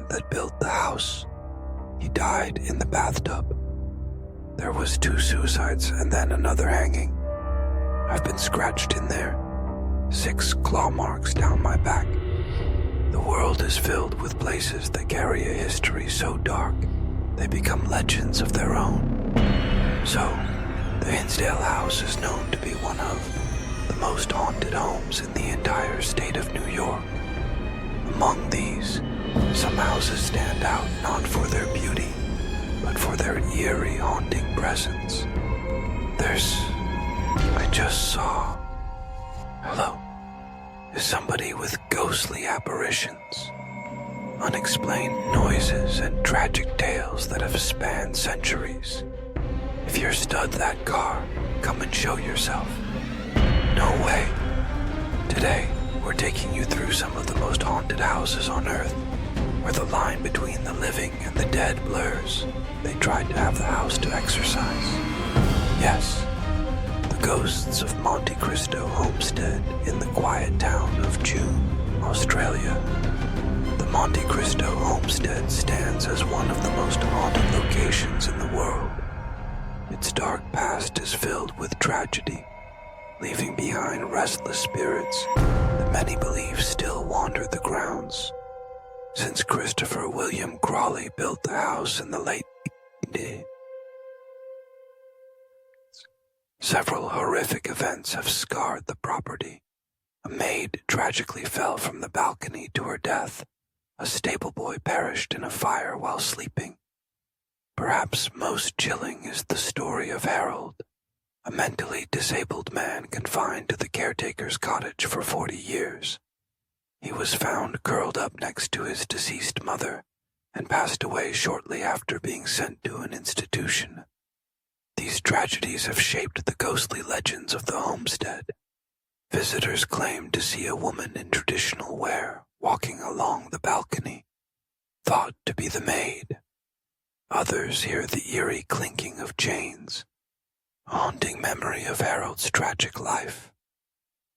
that built the house. He died in the bathtub. There was 2 suicides and then another hanging. I've been scratched in there. 6 claw marks down my back. The world is filled with places that carry a history so dark they become legends of their own. So, the Hinsdale House is known to be one of the most haunted homes in the entire state of New York. Among these, some houses stand out not for their beauty, but for their eerie, haunting presence. I just saw... Hello? Is somebody with ghostly apparitions, unexplained noises, and tragic tales that have spanned centuries. If you're stud that car, come and show yourself. No way. Today, we're taking you through some of the most haunted houses on Earth, where the line between the living and the dead blurs. They tried to have the house to exorcise. Yes, the ghosts of Monte Cristo Homestead in the quiet town of June, Australia. The Monte Cristo Homestead stands as one of the most haunted locations in the world. Its dark past is filled with tragedy, leaving behind restless spirits that many believe still wander the grounds. Since Christopher William Crawley built the house in the late 1800s, several horrific events have scarred the property. A maid tragically fell from the balcony to her death. A stable boy perished in a fire while sleeping. Perhaps most chilling is the story of Harold, a mentally disabled man confined to the caretaker's cottage for 40 years. He was found curled up next to his deceased mother and passed away shortly after being sent to an institution. These tragedies have shaped the ghostly legends of the homestead. Visitors claim to see a woman in traditional wear walking along the balcony, thought to be the maid. Others hear the eerie clinking of chains, a haunting memory of Harold's tragic life.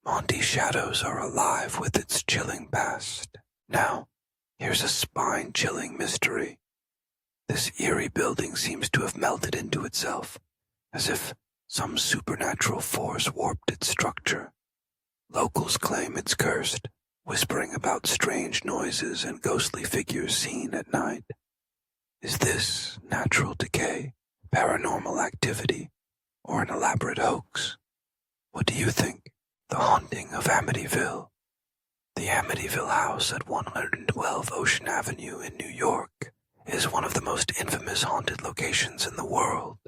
Monte's shadows are alive with its chilling past. Now, here's a spine-chilling mystery. This eerie building seems to have melted into itself, as if some supernatural force warped its structure. Locals claim it's cursed, whispering about strange noises and ghostly figures seen at night. Is this natural decay, paranormal activity, or an elaborate hoax? What do you think? The haunting of Amityville. The Amityville house at 112 Ocean Avenue in New York is one of the most infamous haunted locations in the world.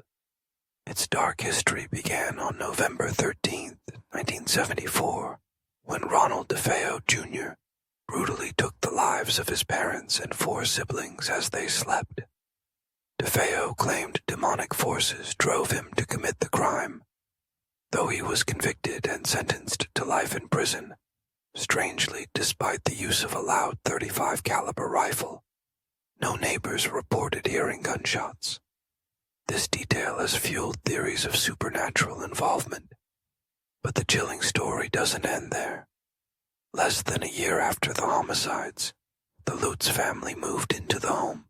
Its dark history began on November 13, 1974, when Ronald DeFeo Jr. brutally took the lives of his parents and 4 siblings as they slept. DeFeo claimed demonic forces drove him to commit the crime. Though he was convicted and sentenced to life in prison, strangely, despite the use of a loud .35 caliber rifle, no neighbors reported hearing gunshots. This detail has fueled theories of supernatural involvement. But the chilling story doesn't end there. Less than a year after the homicides, the Lutz family moved into the home.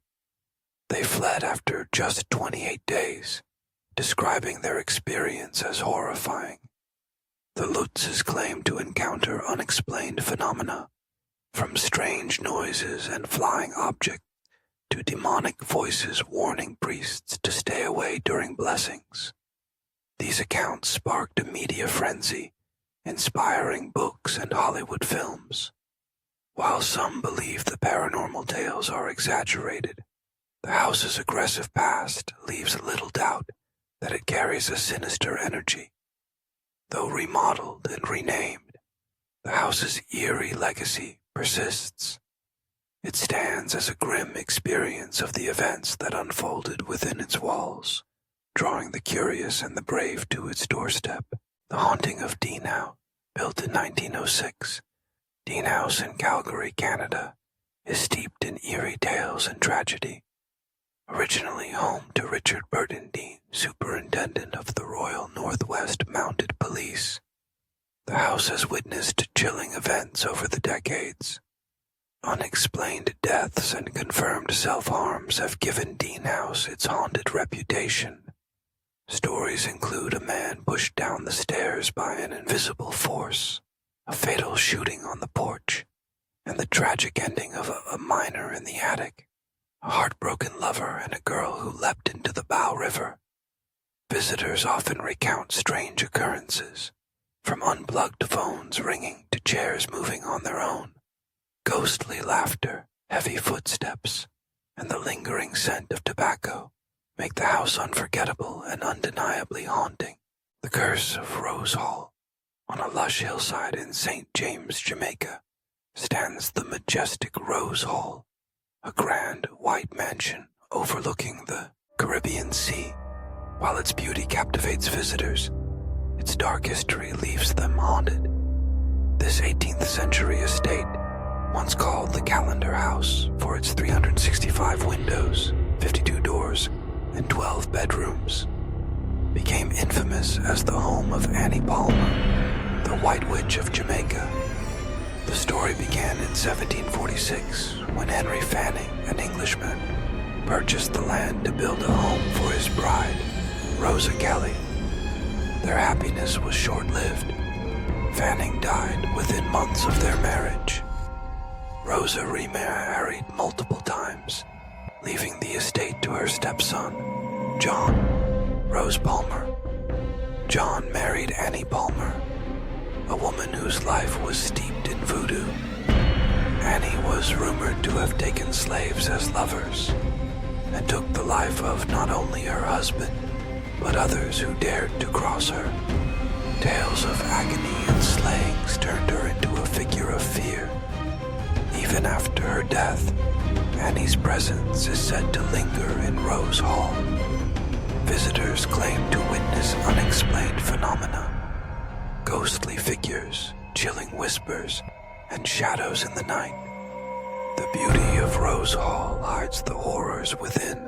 They fled after just 28 days, describing their experience as horrifying. The Lutzes claimed to encounter unexplained phenomena, from strange noises and flying objects to demonic voices warning priests to stay away during blessings. These accounts sparked a media frenzy, inspiring books and Hollywood films. While some believe the paranormal tales are exaggerated, the house's aggressive past leaves little doubt that it carries a sinister energy. Though remodeled and renamed, the house's eerie legacy persists. It stands as a grim experience of the events that unfolded within its walls, drawing the curious and the brave to its doorstep. The Haunting of Dean House, built in 1906, Dean House in Calgary, Canada, is steeped in eerie tales and tragedy. Originally home to Richard Burton Dean, Superintendent of the Royal Northwest Mounted Police, the house has witnessed chilling events over the decades. Unexplained deaths and confirmed self-harms have given Dean House its haunted reputation. Stories include a man pushed down the stairs by an invisible force, a fatal shooting on the porch, and the tragic ending of a miner in the attic, a heartbroken lover and a girl who leapt into the Bow River. Visitors often recount strange occurrences, from unplugged phones ringing to chairs moving on their own. Ghostly laughter, heavy footsteps, and the lingering scent of tobacco make the house unforgettable and undeniably haunting. The Curse of Rose Hall. On a lush hillside in St. James, Jamaica, stands the majestic Rose Hall, a grand white mansion overlooking the Caribbean Sea. While its beauty captivates visitors, its dark history leaves them haunted. This 18th century estate, once called the Calendar House for its 365 windows, 52 doors, and 12 bedrooms, became infamous as the home of Annie Palmer, the White Witch of Jamaica. The story began in 1746 when Henry Fanning, an Englishman, purchased the land to build a home for his bride, Rosa Kelly. Their happiness was short-lived. Fanning died within months of their marriage. Rosa remarried multiple times, leaving the estate to her stepson, John Rose Palmer. John married Annie Palmer, a woman whose life was steeped in voodoo. Annie was rumored to have taken slaves as lovers and took the life of not only her husband, but others who dared to cross her. Tales of agony and slayings turned her into a figure of fear. Even after her death, Annie's presence is said to linger in Rose Hall. Visitors claim to witness unexplained phenomena, ghostly figures, chilling whispers, and shadows in the night. The beauty of Rose Hall hides the horrors within,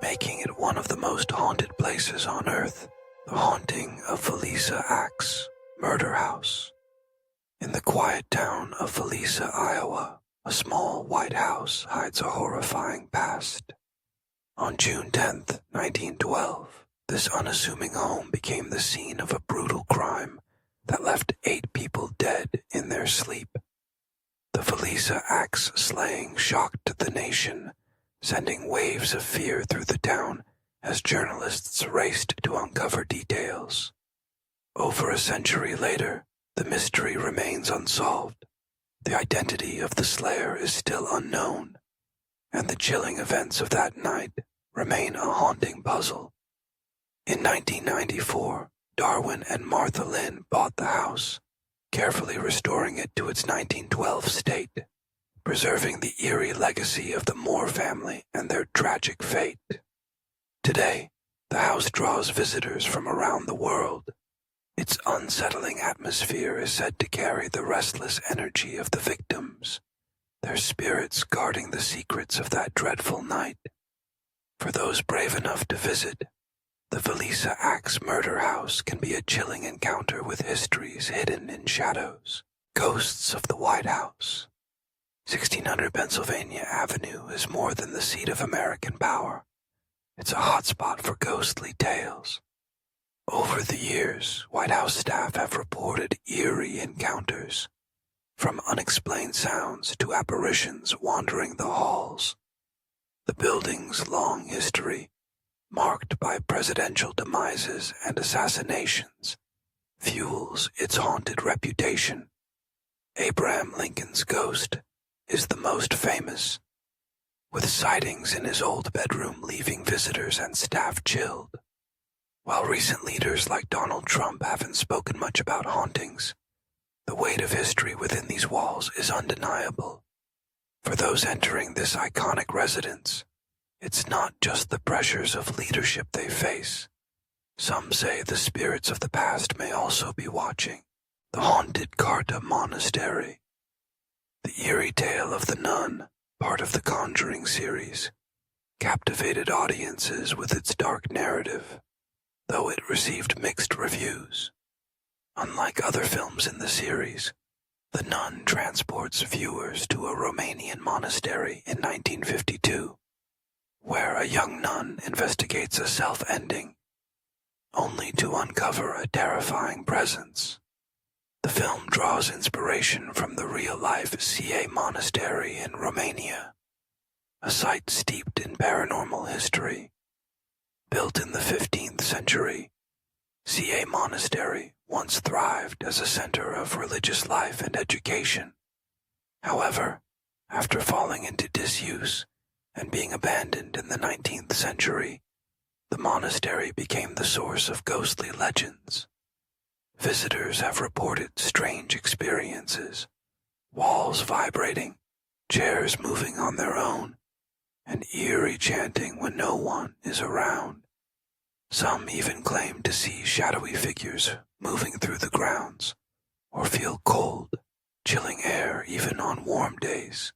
making it one of the most haunted places on Earth. The haunting of Felisa Axe Murder House. In the quiet town of Felisa, Iowa, a small white house hides a horrifying past. On June 10th, 1912, this unassuming home became the scene of a brutal crime that left 8 people dead in their sleep. The Felisa Axe slaying shocked the nation, sending waves of fear through the town as journalists raced to uncover details. Over a century later, the mystery remains unsolved. The identity of the slayer is still unknown, and the chilling events of that night remain a haunting puzzle. In 1994, Darwin and Martha Lynn bought the house, carefully restoring it to its 1912 state, preserving the eerie legacy of the Moore family and their tragic fate. Today, the house draws visitors from around the world. Its unsettling atmosphere is said to carry the restless energy of the victims, their spirits guarding the secrets of that dreadful night. For those brave enough to visit, the Felisa Axe Murder House can be a chilling encounter with histories hidden in shadows. Ghosts of the White House. 1600 Pennsylvania Avenue is more than the seat of American power. It's a hotspot for ghostly tales. Over the years, White House staff have reported eerie encounters, from unexplained sounds to apparitions wandering the halls. The building's long history, marked by presidential demises and assassinations, fuels its haunted reputation. Abraham Lincoln's ghost is the most famous, with sightings in his old bedroom leaving visitors and staff chilled. While recent leaders like Donald Trump haven't spoken much about hauntings, the weight of history within these walls is undeniable. For those entering this iconic residence, it's not just the pressures of leadership they face. Some say the spirits of the past may also be watching. The haunted Carta Monastery. The eerie tale of the nun, part of the Conjuring series, captivated audiences with its dark narrative, though it received mixed reviews. Unlike other films in the series, The Nun transports viewers to a Romanian monastery in 1952, where a young nun investigates a self-ending, only to uncover a terrifying presence. The film draws inspiration from the real-life CA monastery in Romania, a site steeped in paranormal history. Built in the 15th century, CA Monastery once thrived as a center of religious life and education. However, after falling into disuse and being abandoned in the 19th century, the monastery became the source of ghostly legends. Visitors have reported strange experiences, walls vibrating, chairs moving on their own, and eerie chanting when no one is around. Some even claim to see shadowy figures moving through the grounds, or feel cold, chilling air even on warm days.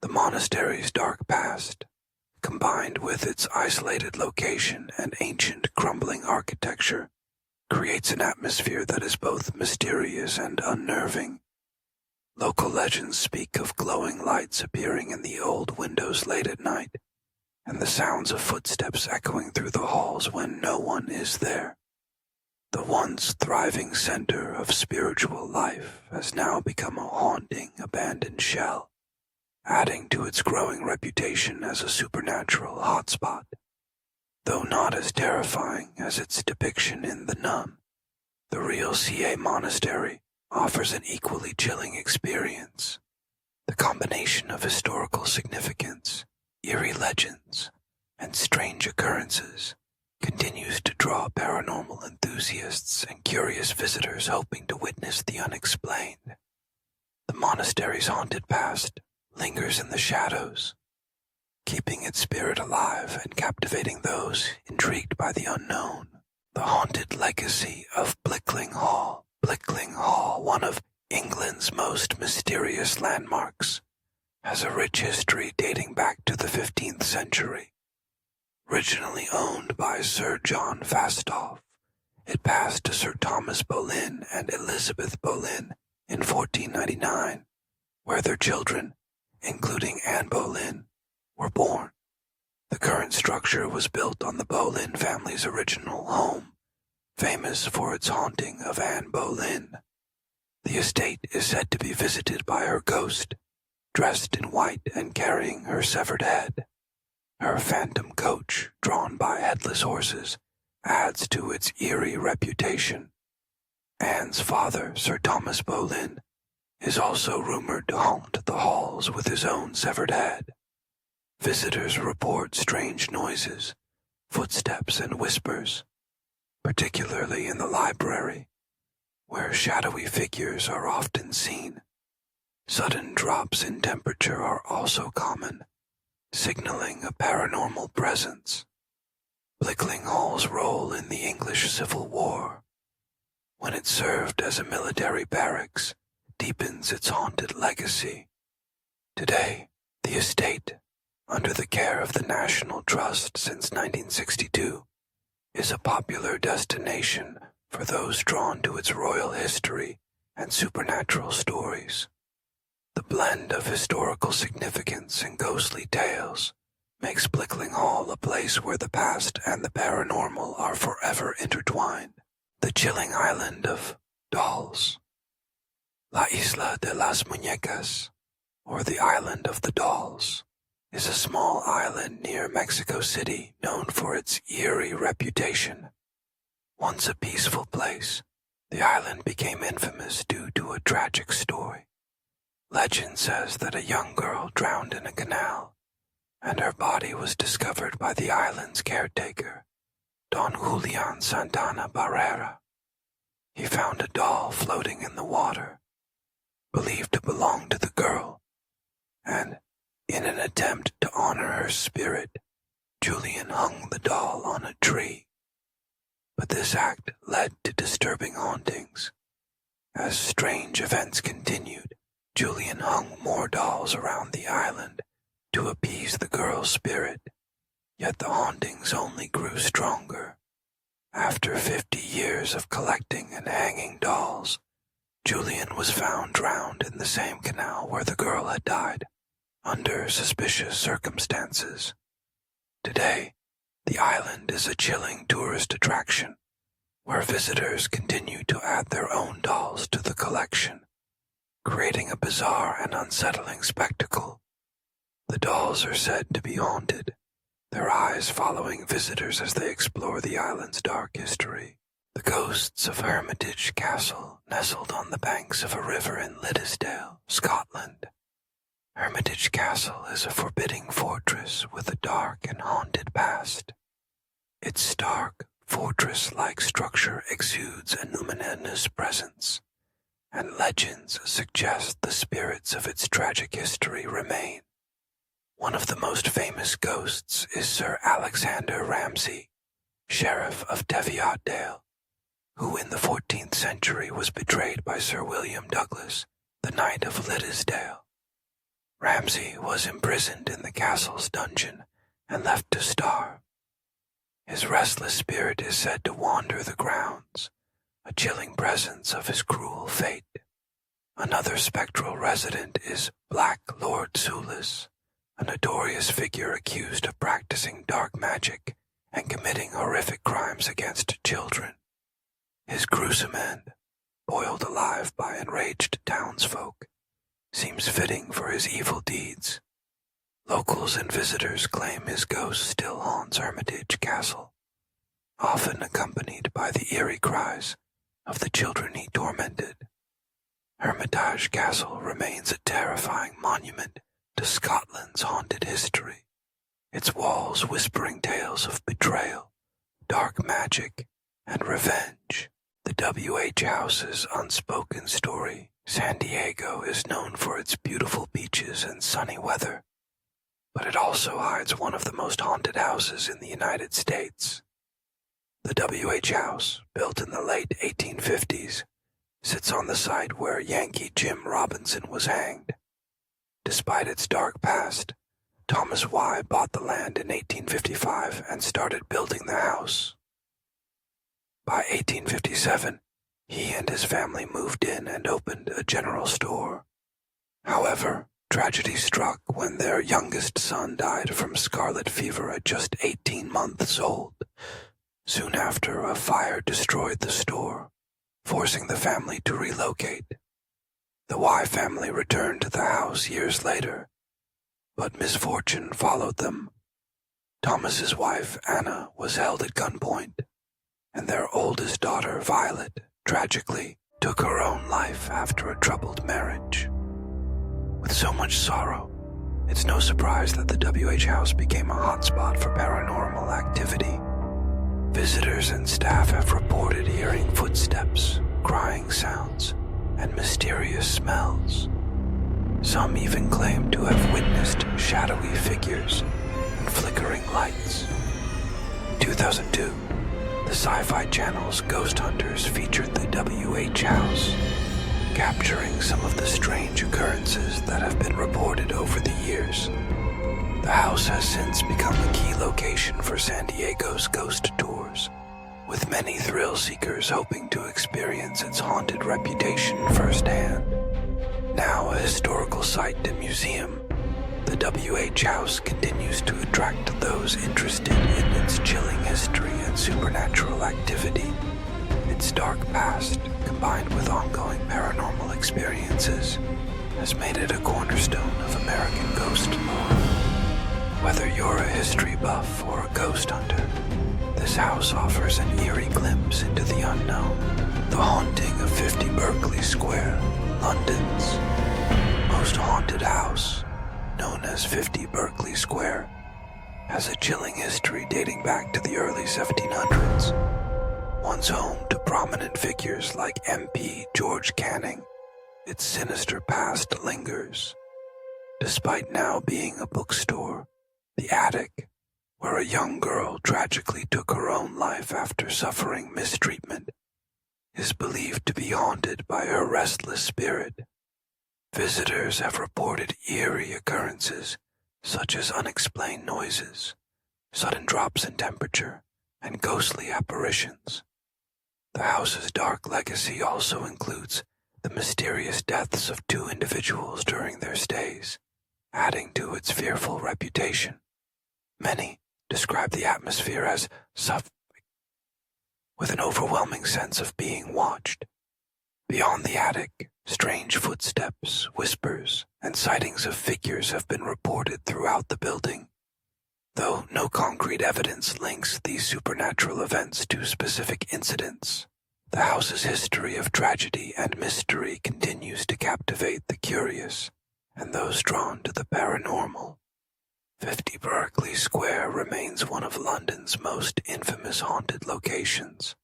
The monastery's dark past, combined with its isolated location and ancient crumbling architecture, creates an atmosphere that is both mysterious and unnerving. Local legends speak of glowing lights appearing in the old windows late at night, and the sounds of footsteps echoing through the halls when no one is there. The once thriving center of spiritual life has now become a haunting, abandoned shell, adding to its growing reputation as a supernatural hotspot. Though not as terrifying as its depiction in The Nun, the real CA monastery offers an equally chilling experience. The combination of historical significance, eerie legends, and strange occurrences continues to draw paranormal enthusiasts and curious visitors hoping to witness the unexplained. The monastery's haunted past lingers in the shadows, keeping its spirit alive and captivating those intrigued by the unknown. The haunted legacy of Blickling Hall, one of England's most mysterious landmarks, has a rich history dating back to the 15th century. Originally owned by Sir John Fastolf, it passed to Sir Thomas Boleyn and Elizabeth Boleyn in 1499, where their children, including Anne Boleyn, were born. The current structure was built on the Boleyn family's original home, famous for its haunting of Anne Boleyn. The estate is said to be visited by her ghost, dressed in white and carrying her severed head. Her phantom coach, drawn by headless horses, adds to its eerie reputation. Anne's father, Sir Thomas Boleyn, is also rumored to haunt the halls with his own severed head. Visitors report strange noises, footsteps, and whispers, particularly in the library, where shadowy figures are often seen. Sudden drops in temperature are also common, signaling a paranormal presence. Blickling Hall's role in the English Civil War, when it served as a military barracks, deepens its haunted legacy. Today, the estate, under the care of the National Trust since 1962, is a popular destination for those drawn to its royal history and supernatural stories. The blend of historical significance and ghostly tales makes Blickling Hall a place where the past and the paranormal are forever intertwined. The chilling island of dolls. La Isla de las Muñecas, or the Island of the Dolls, is a small island near Mexico City known for its eerie reputation. Once a peaceful place, the island became infamous due to a tragic story. Legend says that a young girl drowned in a canal, and her body was discovered by the island's caretaker, Don Julian Santana Barrera. He found a doll floating in the water, believed to belong to the girl, and, in an attempt to honor her spirit, Julian hung the doll on a tree. But this act led to disturbing hauntings. As strange events continued, Julian hung more dolls around the island to appease the girl's spirit, yet the hauntings only grew stronger. After 50 years of collecting and hanging dolls, Julian was found drowned in the same canal where the girl had died, under suspicious circumstances. Today, the island is a chilling tourist attraction, where visitors continue to add their own dolls to the collection, creating a bizarre and unsettling spectacle. The dolls are said to be haunted, their eyes following visitors as they explore the island's dark history. The ghosts of Hermitage Castle, nestled on the banks of a river in Liddesdale, Scotland. Hermitage Castle is a forbidding fortress with a dark and haunted past. Its stark, fortress-like structure exudes an ominous presence, and legends suggest the spirits of its tragic history remain. One of the most famous ghosts is Sir Alexander Ramsay, Sheriff of Teviotdale, who in the 14th century was betrayed by Sir William Douglas, the Knight of Liddesdale. Ramsay was imprisoned in the castle's dungeon and left to starve. His restless spirit is said to wander the grounds, a chilling presence of his cruel fate. Another spectral resident is Black Lord Soulis, a notorious figure accused of practicing dark magic and committing horrific crimes against children. His gruesome end, boiled alive by enraged townsfolk, seems fitting for his evil deeds. Locals and visitors claim his ghost still haunts Hermitage Castle, often accompanied by the eerie cries of the children he tormented. Hermitage Castle remains a terrifying monument to Scotland's haunted history, its walls whispering tales of betrayal, dark magic, and revenge. The W.H. House's unspoken story, San Diego, is known for its beautiful beaches and sunny weather, but it also hides one of the most haunted houses in the United States. The W.H. House, built in the late 1850s, sits on the site where Yankee Jim Robinson was hanged. Despite its dark past, Thomas Y. bought the land in 1855 and started building the house. By 1857, he and his family moved in and opened a general store. However, tragedy struck when their youngest son died from scarlet fever at just 18 months old. Soon after, a fire destroyed the store, forcing the family to relocate. The Y family returned to the house years later, but misfortune followed them. Thomas's wife, Anna, was held at gunpoint, and their oldest daughter, Violet, tragically took her own life after a troubled marriage. With so much sorrow, it's no surprise that the W.H. House became a hotspot for paranormal activity. Visitors and staff have reported hearing footsteps, crying sounds, and mysterious smells. Some even claim to have witnessed shadowy figures and flickering lights. In 2002, the Sci-Fi Channel's Ghost Hunters featured the W.H. House, capturing some of the strange occurrences that have been reported over the years. The house has since become a key location for San Diego's ghost tours, with many thrill seekers hoping to experience its haunted reputation firsthand. Now a historical site and museum, the W.H. House continues to attract those interested in its chilling history and supernatural activity. Its dark past, combined with ongoing paranormal experiences, has made it a cornerstone of American ghost lore. Whether you're a history buff or a ghost hunter, this house offers an eerie glimpse into the unknown. The haunting of 50 Berkeley Square, London's most haunted house, known as 50 Berkeley Square, has a chilling history dating back to the early 1700s. Once home to prominent figures like MP George Canning, its sinister past lingers. Despite now being a bookstore, the attic, where a young girl tragically took her own life after suffering mistreatment, is believed to be haunted by her restless spirit. Visitors have reported eerie occurrences such as unexplained noises, sudden drops in temperature, and ghostly apparitions. The house's dark legacy also includes the mysterious deaths of 2 individuals during their stays, adding to its fearful reputation. Many describe the atmosphere as suffocating, with an overwhelming sense of being watched. Beyond the attic, strange footsteps, whispers, and sightings of figures have been reported throughout the building. Though no concrete evidence links these supernatural events to specific incidents, the house's history of tragedy and mystery continues to captivate the curious and those drawn to the paranormal. 50 Berkeley Square remains one of London's most infamous haunted locations,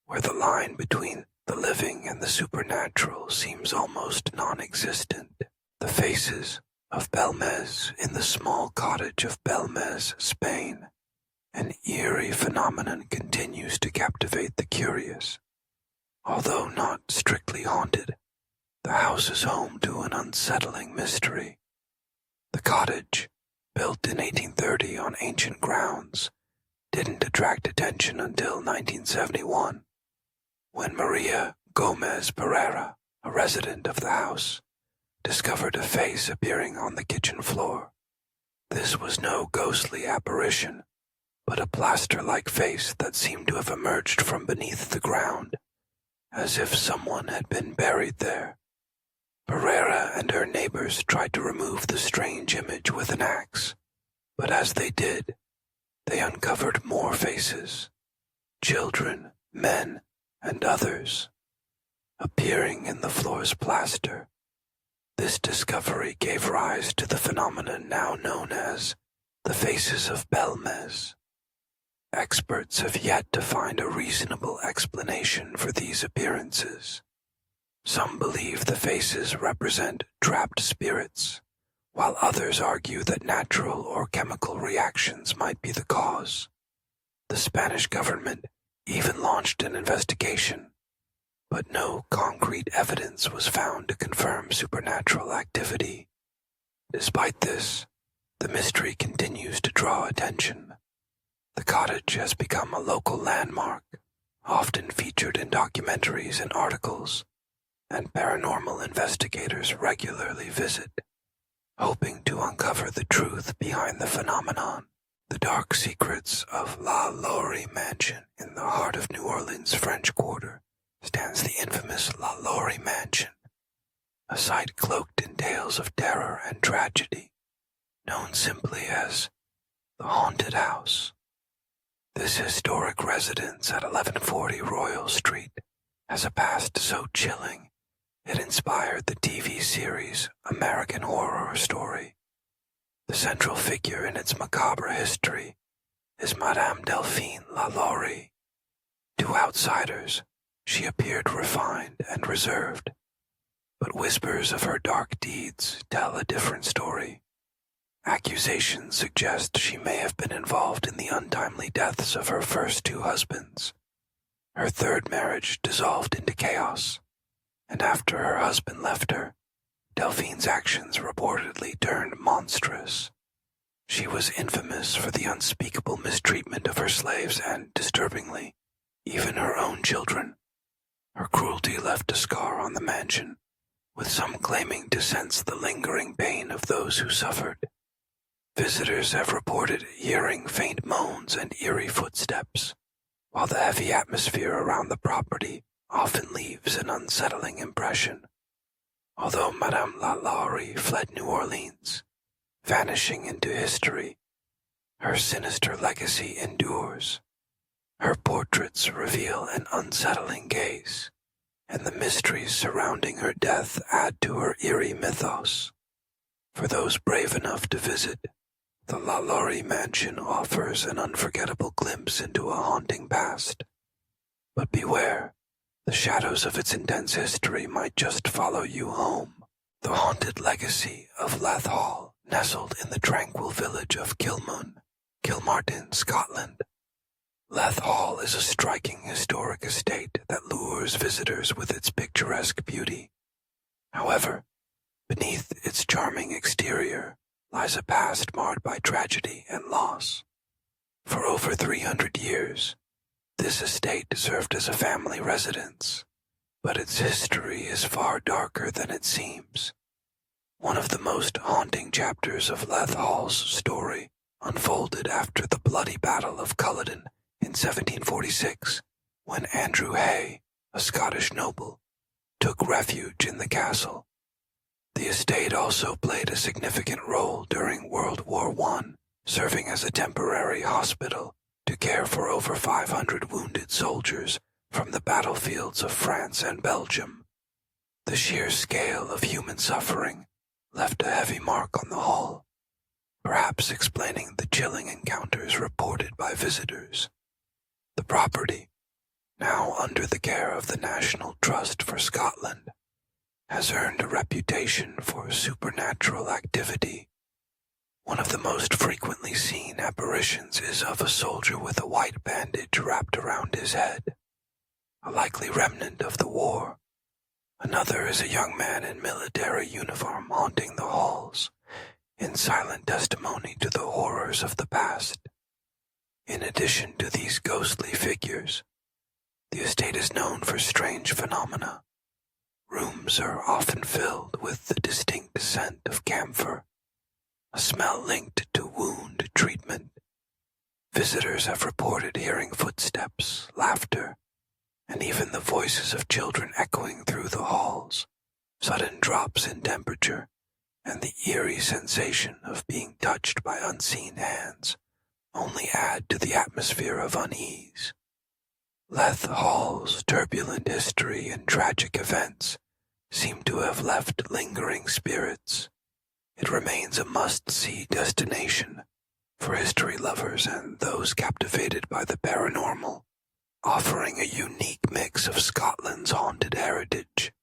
where the line between the living and the supernatural seems almost non-existent. The faces of Belmez in the small cottage of Belmez, Spain, an eerie phenomenon continues to captivate the curious. Although not strictly haunted, the house is home to an unsettling mystery. The cottage, built in 1830 on ancient grounds, didn't attract attention until 1971, when Maria Gomez Pereira, a resident of the house, discovered a face appearing on the kitchen floor. This was no ghostly apparition, but a plaster-like face that seemed to have emerged from beneath the ground, as if someone had been buried there. Pereira and her neighbors tried to remove the strange image with an axe, but as they did, they uncovered more faces, children, men, and others, appearing in the floor's plaster. This discovery gave rise to the phenomenon now known as the Faces of Belmez. Experts have yet to find a reasonable explanation for these appearances. Some believe the faces represent trapped spirits, while others argue that natural or chemical reactions might be the cause. The Spanish government even launched an investigation, but no concrete evidence was found to confirm supernatural activity. Despite this, the mystery continues to draw attention. The cottage has become a local landmark, often featured in documentaries and articles, and paranormal investigators regularly visit, hoping to uncover the truth behind the phenomenon. The dark secrets of La Laurie Mansion in the heart of New Orleans' French Quarter stands the infamous La Laurie Mansion, a site cloaked in tales of terror and tragedy, known simply as the Haunted House. This historic residence at 1140 Royal Street has a past so chilling it inspired the TV series American Horror Story. The central figure in its macabre history is Madame Delphine LaLaurie. To outsiders, she appeared refined and reserved, but whispers of her dark deeds tell a different story. Accusations suggest she may have been involved in the untimely deaths of her first 2 husbands. Her 3rd marriage dissolved into chaos, and after her husband left her, Delphine's actions reportedly turned monstrous. She was infamous for the unspeakable mistreatment of her slaves and, disturbingly, even her own children. Her cruelty left a scar on the mansion, with some claiming to sense the lingering pain of those who suffered. Visitors have reported hearing faint moans and eerie footsteps, while the heavy atmosphere around the property often leaves an unsettling impression. Although Madame LaLaurie fled New Orleans, vanishing into history, her sinister legacy endures. Her portraits reveal an unsettling gaze, and the mysteries surrounding her death add to her eerie mythos. For those brave enough to visit, the LaLaurie Mansion offers an unforgettable glimpse into a haunting past. But beware, the shadows of its intense history might just follow you home. The haunted legacy of Lath Hall, nestled in the tranquil village of Kilmun, Kilmartin, Scotland. Lath Hall is a striking historic estate that lures visitors with its picturesque beauty. However, beneath its charming exterior lies a past marred by tragedy and loss. For over 300 years, this estate served as a family residence, but its history is far darker than it seems. One of the most haunting chapters of Leth Hall's story unfolded after the bloody Battle of Culloden in 1746, when Andrew Hay, a Scottish noble, took refuge in the castle. The estate also played a significant role during World War I, serving as a temporary hospital to care for over 500 wounded soldiers from the battlefields of France and Belgium. The sheer scale of human suffering left a heavy mark on the hall, perhaps explaining the chilling encounters reported by visitors. The property, now under the care of the National Trust for Scotland, has earned a reputation for supernatural activity. One of the most frequently seen apparitions is of a soldier with a white bandage wrapped around his head, a likely remnant of the war. Another is a young man in military uniform haunting the halls, in silent testimony to the horrors of the past. In addition to these ghostly figures, the estate is known for strange phenomena. Rooms are often filled with the distinct scent of camphor, a smell linked to wound treatment. Visitors have reported hearing footsteps, laughter, and even the voices of children echoing through the halls. Sudden drops in temperature and the eerie sensation of being touched by unseen hands only add to the atmosphere of unease. Leth Hall's turbulent history and tragic events seem to have left lingering spirits. It remains a must-see destination for history lovers and those captivated by the paranormal, offering a unique mix of Scotland's haunted heritage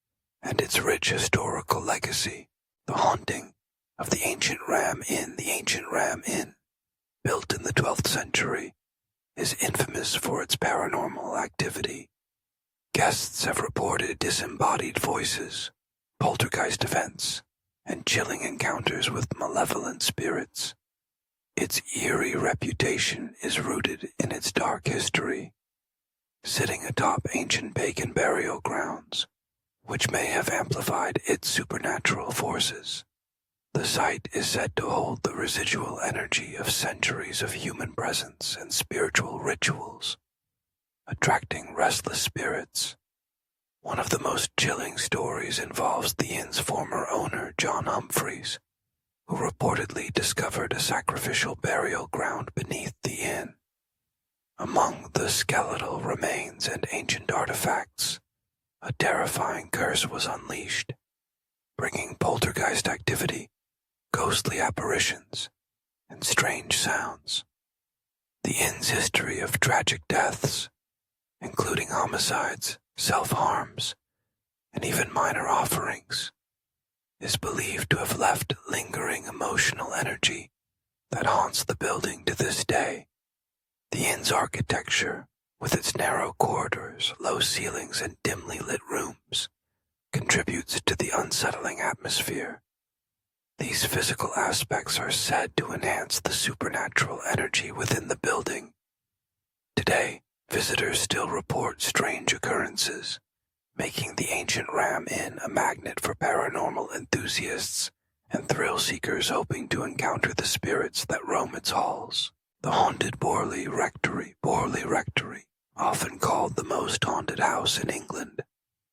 and its rich historical legacy. The haunting of the ancient Ram Inn, built in the 12th century, is infamous for its paranormal activity. Guests have reported disembodied voices, poltergeist events, and chilling encounters with malevolent spirits. Its eerie reputation is rooted in its dark history, sitting atop ancient pagan burial grounds, which may have amplified its supernatural forces. The site is said to hold the residual energy of centuries of human presence and spiritual rituals, attracting restless spirits. One of the most chilling stories involves the inn's former owner, John Humphreys, who reportedly discovered a sacrificial burial ground beneath the inn. Among the skeletal remains and ancient artifacts, a terrifying curse was unleashed, bringing poltergeist activity, ghostly apparitions, and strange sounds. The inn's history of tragic deaths, including homicides, self-harms, and even minor offerings, is believed to have left lingering emotional energy that haunts the building to this day. The inn's architecture, with its narrow corridors, low ceilings, and dimly lit rooms, contributes to the unsettling atmosphere. These physical aspects are said to enhance the supernatural energy within the building. Today, visitors still report strange occurrences, making the ancient Ram Inn a magnet for paranormal enthusiasts and thrill-seekers hoping to encounter the spirits that roam its halls. The haunted Borley Rectory, often called the most haunted house in England,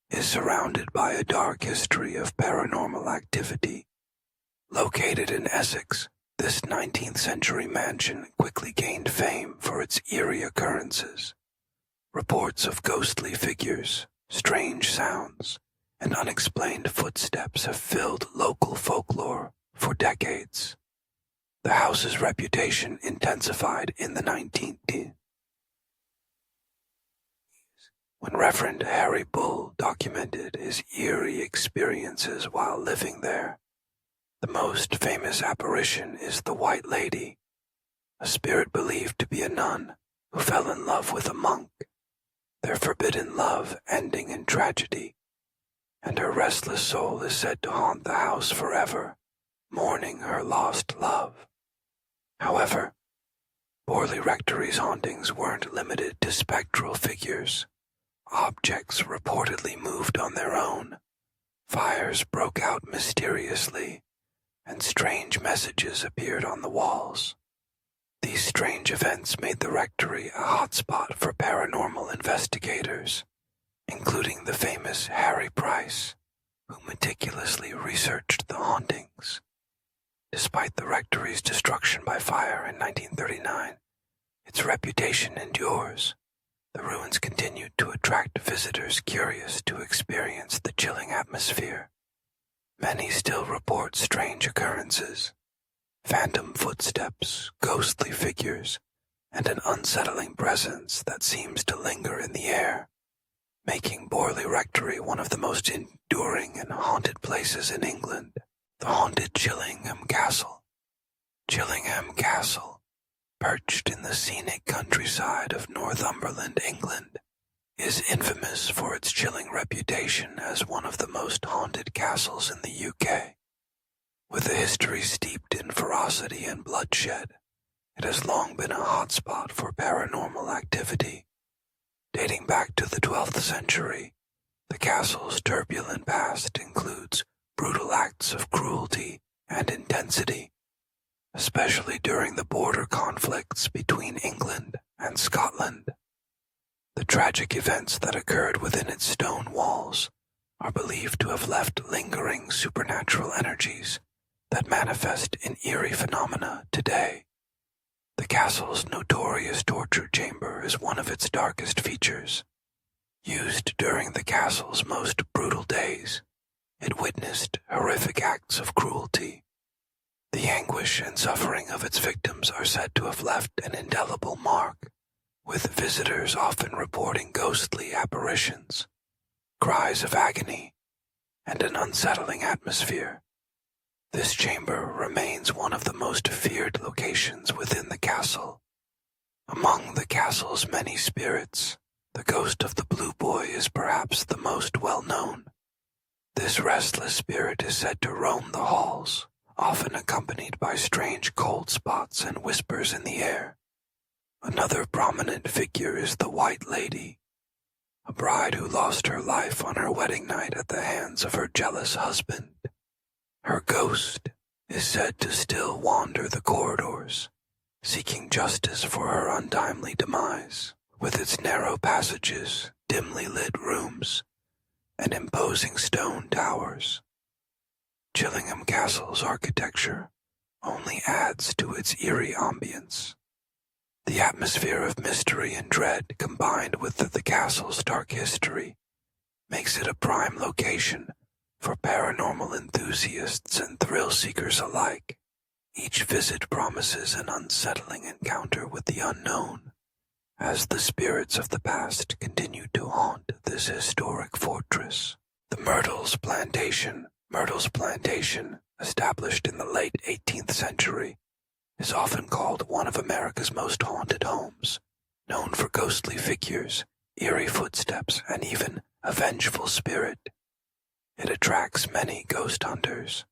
is surrounded by a dark history of paranormal activity. Located in Essex, this 19th century mansion quickly gained fame for its eerie occurrences. Reports of ghostly figures, strange sounds, and unexplained footsteps have filled local folklore for decades. The house's reputation intensified in the 19th when Reverend Harry Bull documented his eerie experiences while living there. The most famous apparition is the White Lady, a spirit believed to be a nun who fell in love with a monk, their forbidden love ending in tragedy, and her restless soul is said to haunt the house forever, mourning her lost love. However, Borley Rectory's hauntings weren't limited to spectral figures. objects reportedly moved on their own, fires broke out mysteriously, and strange messages appeared on the walls. These strange events made the rectory a hotspot for paranormal investigators, including the famous Harry Price, who meticulously researched the hauntings. Despite the rectory's destruction by fire in 1939, its reputation endures. The ruins continued to attract visitors curious to experience the chilling atmosphere. Many still report strange occurrences, phantom footsteps, ghostly figures, and an unsettling presence that seems to linger in the air, making Borley Rectory one of the most enduring and haunted places in England. The haunted Chillingham Castle. Chillingham Castle, perched in the scenic countryside of Northumberland, England, is infamous for its chilling reputation as one of the most haunted castles in the UK. With a history steeped in ferocity and bloodshed, it has long been a hotspot for paranormal activity. Dating back to the 12th century, the castle's turbulent past includes brutal acts of cruelty and intensity, especially during the border conflicts between England and Scotland. The tragic events that occurred within its stone walls are believed to have left lingering supernatural energies that manifest in eerie phenomena today. The castle's notorious torture chamber is one of its darkest features. Used during the castle's most brutal days, it witnessed horrific acts of cruelty. The anguish and suffering of its victims are said to have left an indelible mark, with visitors often reporting ghostly apparitions, cries of agony, and an unsettling atmosphere. This chamber remains one of the most feared locations within the castle. Among the castle's many spirits, the ghost of the Blue Boy is perhaps the most well-known. This restless spirit is said to roam the halls, often accompanied by strange cold spots and whispers in the air. Another prominent figure is the White Lady, a bride who lost her life on her wedding night at the hands of her jealous husband. Her ghost is said to still wander the corridors, seeking justice for her untimely demise, with its narrow passages, dimly lit rooms, and imposing stone towers. Chillingham Castle's architecture only adds to its eerie ambience. The atmosphere of mystery and dread combined with the castle's dark history makes it a prime location for paranormal enthusiasts and thrill-seekers alike. Each visit promises an unsettling encounter with the unknown, as the spirits of the past continue to haunt this historic fortress. The Myrtles Plantation, established in the late 18th century, is often called one of America's most haunted homes, known for ghostly figures, eerie footsteps, and even a vengeful spirit. It attracts many ghost hunters.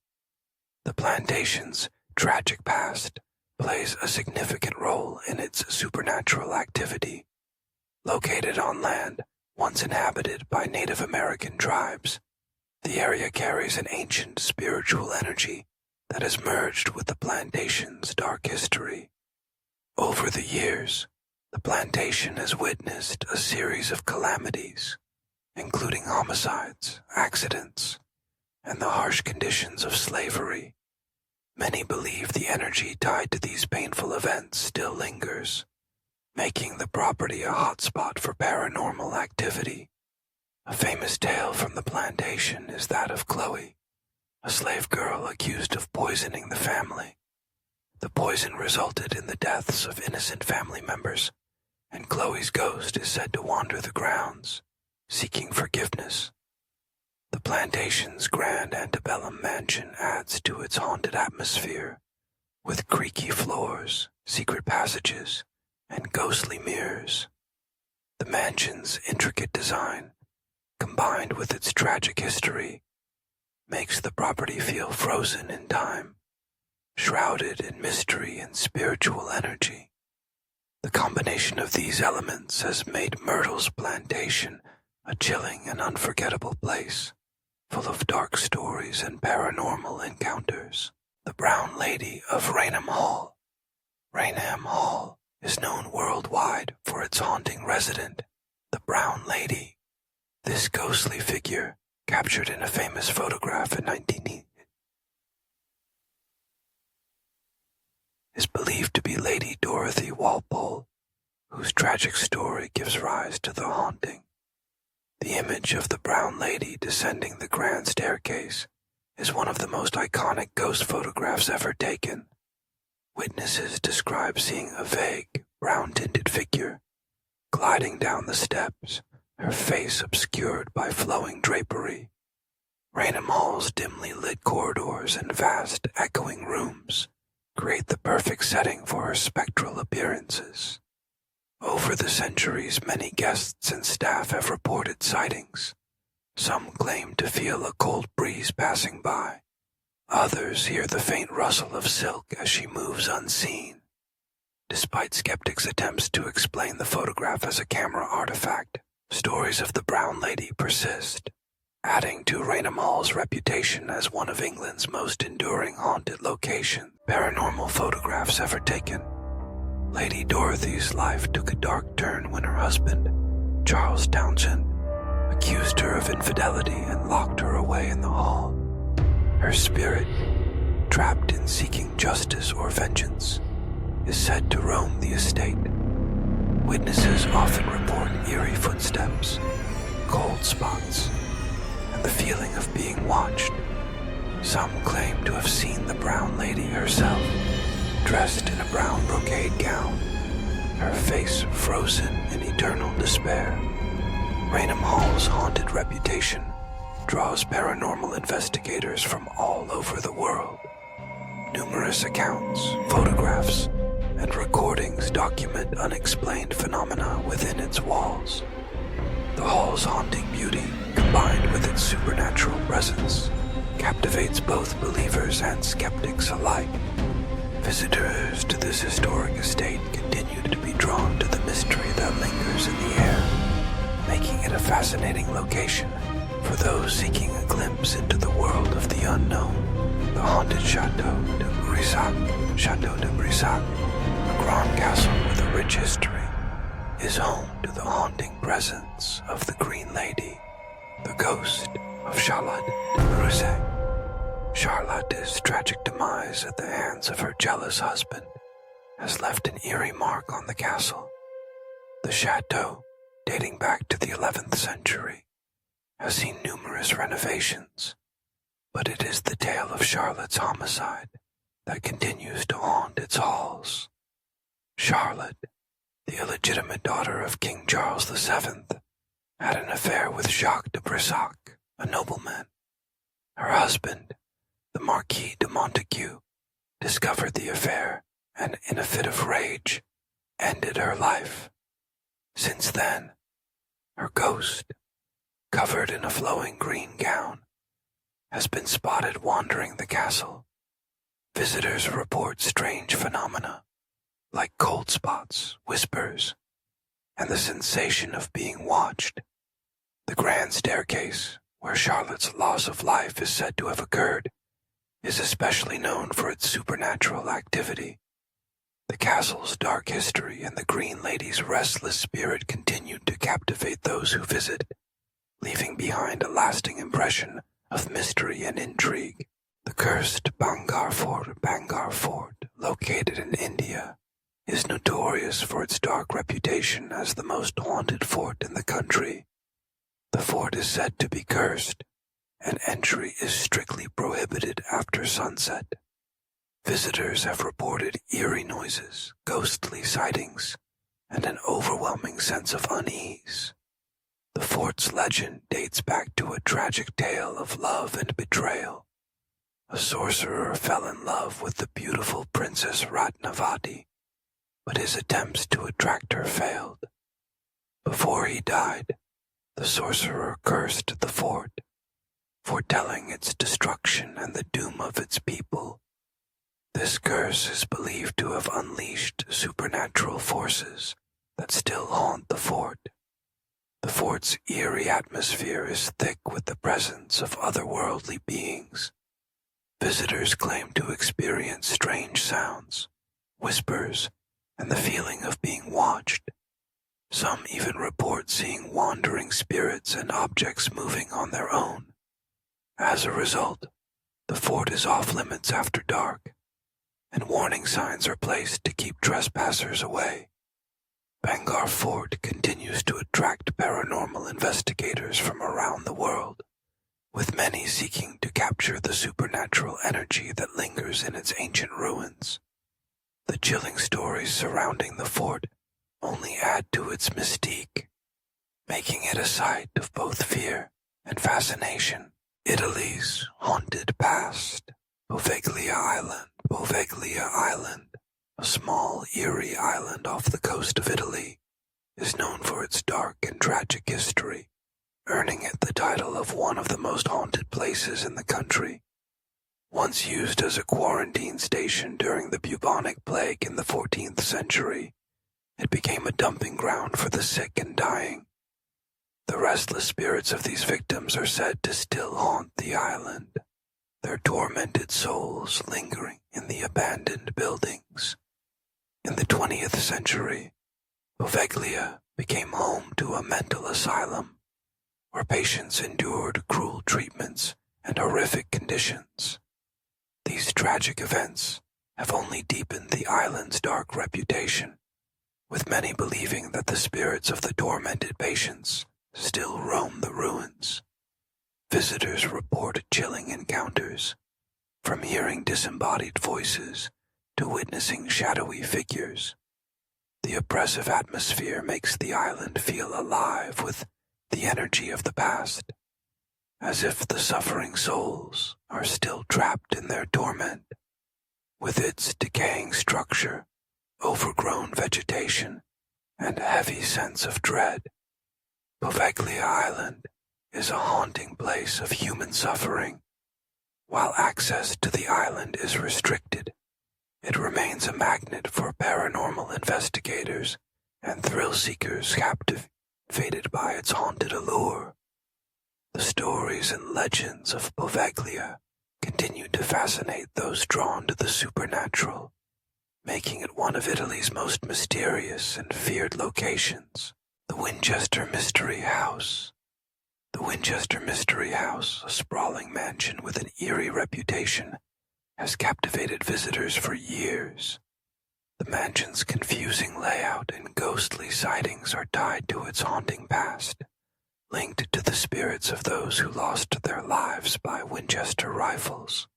The plantation's tragic past plays a significant role in its supernatural activity. Located on land once inhabited by Native American tribes, the area carries an ancient spiritual energy that has merged with the plantation's dark history. Over the years, the plantation has witnessed a series of calamities, including homicides, accidents, and the harsh conditions of slavery. Many believe the energy tied to these painful events still lingers, making the property a hotspot for paranormal activity. A famous tale from the plantation is that of Chloe, a slave girl accused of poisoning the family. The poison resulted in the deaths of innocent family members, and Chloe's ghost is said to wander the grounds, seeking forgiveness. The plantation's grand antebellum mansion adds to its haunted atmosphere, with creaky floors, secret passages, and ghostly mirrors. The mansion's intricate design, combined with its tragic history, makes the property feel frozen in time, shrouded in mystery and spiritual energy. The combination of these elements has made Myrtle's Plantation a chilling and unforgettable place, full of dark stories and paranormal encounters. The Brown Lady of Raynham Hall. Raynham Hall is known worldwide for its haunting resident, the Brown Lady. This ghostly figure, captured in a famous photograph in 1980, is believed to be Lady Dorothy Walpole, whose tragic story gives rise to the haunting. The image of the Brown Lady descending the grand staircase is one of the most iconic ghost photographs ever taken. Witnesses describe seeing a vague, brown-tinted figure gliding down the steps, her face obscured by flowing drapery. Raynham Hall's dimly lit corridors and vast, echoing rooms create the perfect setting for her spectral appearances. Over the centuries, many guests and staff have reported sightings. Some claim to feel a cold breeze passing by. Others hear the faint rustle of silk as she moves unseen. Despite skeptics' attempts to explain the photograph as a camera artifact, stories of the Brown Lady persist, adding to Raynham Hall's reputation as one of England's most enduring haunted locations. Paranormal photographs ever taken. Lady Dorothy's life took a dark turn when her husband, Charles Townshend, accused her of infidelity and locked her away in the hall. Her spirit, trapped in seeking justice or vengeance, is said to roam the estate. Witnesses often report eerie footsteps, cold spots, and the feeling of being watched. Some claim to have seen the Brown Lady herself, dressed in a brown brocade gown, her face frozen in eternal despair. Raynham Hall's haunted reputation draws paranormal investigators from all over the world. Numerous accounts, photographs, and recordings document unexplained phenomena within its walls. The hall's haunting beauty, combined with its supernatural presence, captivates both believers and skeptics alike. Visitors to this historic estate continue to be drawn to the mystery that lingers in the air, making it a fascinating location for those seeking a glimpse into the world of the unknown. The haunted Château de Brissac, Château de Brissac, a grand castle with a rich history, is home to the haunting presence of the Green Lady, the ghost of Charlotte de Brissac. Charlotte's tragic demise at the hands of her jealous husband has left an eerie mark on the castle. The chateau, dating back to the 11th century, has seen numerous renovations, but it is the tale of Charlotte's homicide that continues to haunt its halls. Charlotte, the illegitimate daughter of King Charles VII, had an affair with Jacques de Brissac, a nobleman. Her husband, the Marquis de Montague, discovered the affair and, in a fit of rage, ended her life. Since then, her ghost, covered in a flowing green gown, has been spotted wandering the castle. Visitors report strange phenomena, like cold spots, whispers, and the sensation of being watched. The grand staircase, where Charlotte's loss of life is said to have occurred, is especially known for its supernatural activity. The castle's dark history and the Green Lady's restless spirit continued to captivate those who visit, leaving behind a lasting impression of mystery and intrigue. The cursed Bangar Fort, located in India, is notorious for its dark reputation as the most haunted fort in the country. The fort is said to be cursed, and entry is strictly prohibited after sunset. Visitors have reported eerie noises, ghostly sightings, and an overwhelming sense of unease. The fort's legend dates back to a tragic tale of love and betrayal. A sorcerer fell in love with the beautiful Princess Ratnavati, but his attempts to attract her failed. Before he died, the sorcerer cursed the fort, foretelling its destruction and the doom of its people. This curse is believed to have unleashed supernatural forces that still haunt the fort, The fort's eerie atmosphere is thick with the presence of otherworldly beings. Visitors claim to experience strange sounds, whispers, and the feeling of being watched. Some even report seeing wandering spirits and objects moving on their own. As a result, the fort is off limits after dark, and warning signs are placed to keep trespassers away. Bangor Fort continues to attract paranormal investigators from around the world, with many seeking to capture the supernatural energy that lingers in its ancient ruins. The chilling stories surrounding the fort only add to its mystique, making it a site of both fear and fascination. Italy's haunted past. Poveglia Island, a small, eerie island off the coast of Italy, is known for its dark and tragic history, earning it the title of one of the most haunted places in the country. Once used as a quarantine station during the bubonic plague in the 14th century, it became a dumping ground for the sick and dying. The restless spirits of these victims are said to still haunt the island, their tormented souls lingering in the abandoned buildings. In the 20th century, Poveglia became home to a mental asylum, where patients endured cruel treatments and horrific conditions. These tragic events have only deepened the island's dark reputation, with many believing that the spirits of the tormented patients still roam the ruins. Visitors report chilling encounters, from hearing disembodied voices to witnessing shadowy figures. The oppressive atmosphere makes the island feel alive with the energy of the past, as if the suffering souls are still trapped in their torment. With its decaying structure, overgrown vegetation, and a heavy sense of dread, Poveglia Island is a haunting place of human suffering. While access to the island is restricted, it remains a magnet for paranormal investigators and thrill-seekers captivated by its haunted allure. The stories and legends of Poveglia continue to fascinate those drawn to the supernatural, making it one of Italy's most mysterious and feared locations. The Winchester Mystery House. The Winchester Mystery House, a sprawling mansion with an eerie reputation, has captivated visitors for years. The mansion's confusing layout and ghostly sightings are tied to its haunting past, linked to the spirits of those who lost their lives by Winchester rifles.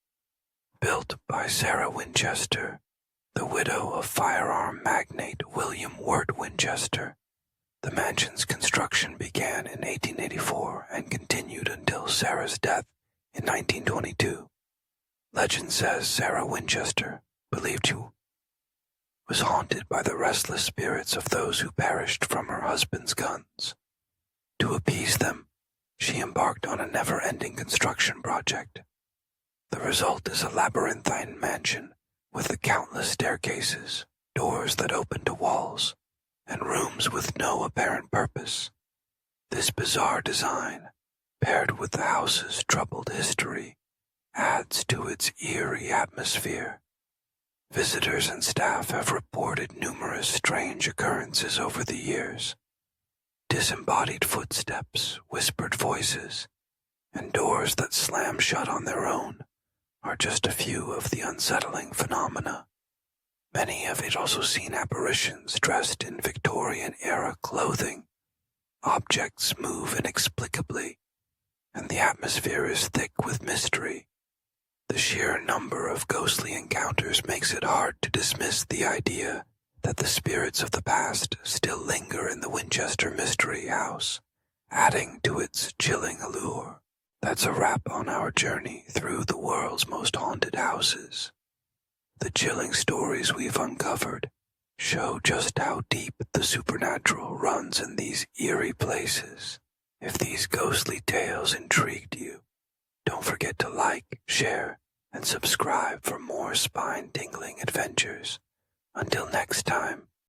Built by Sarah Winchester, the widow of firearm magnate William Wirt Winchester, the mansion's construction began in 1884 and continued until Sarah's death in 1922. Legend says Sarah Winchester believed she was haunted by the restless spirits of those who perished from her husband's guns. To appease them, she embarked on a never-ending construction project. The result is a labyrinthine mansion with countless staircases, doors that open to walls, and rooms with no apparent purpose. This bizarre design, paired with the house's troubled history, adds to its eerie atmosphere. Visitors and staff have reported numerous strange occurrences over the years. Disembodied footsteps, whispered voices, and doors that slam shut on their own are just a few of the unsettling phenomena. Many have also seen apparitions dressed in Victorian-era clothing. Objects move inexplicably, and the atmosphere is thick with mystery. The sheer number of ghostly encounters makes it hard to dismiss the idea that the spirits of the past still linger in the Winchester Mystery House, adding to its chilling allure. That's a wrap on our journey through the world's most haunted houses. The chilling stories we've uncovered show just how deep the supernatural runs in these eerie places. If these ghostly tales intrigued you, don't forget to like, share, and subscribe for more spine-tingling adventures. Until next time,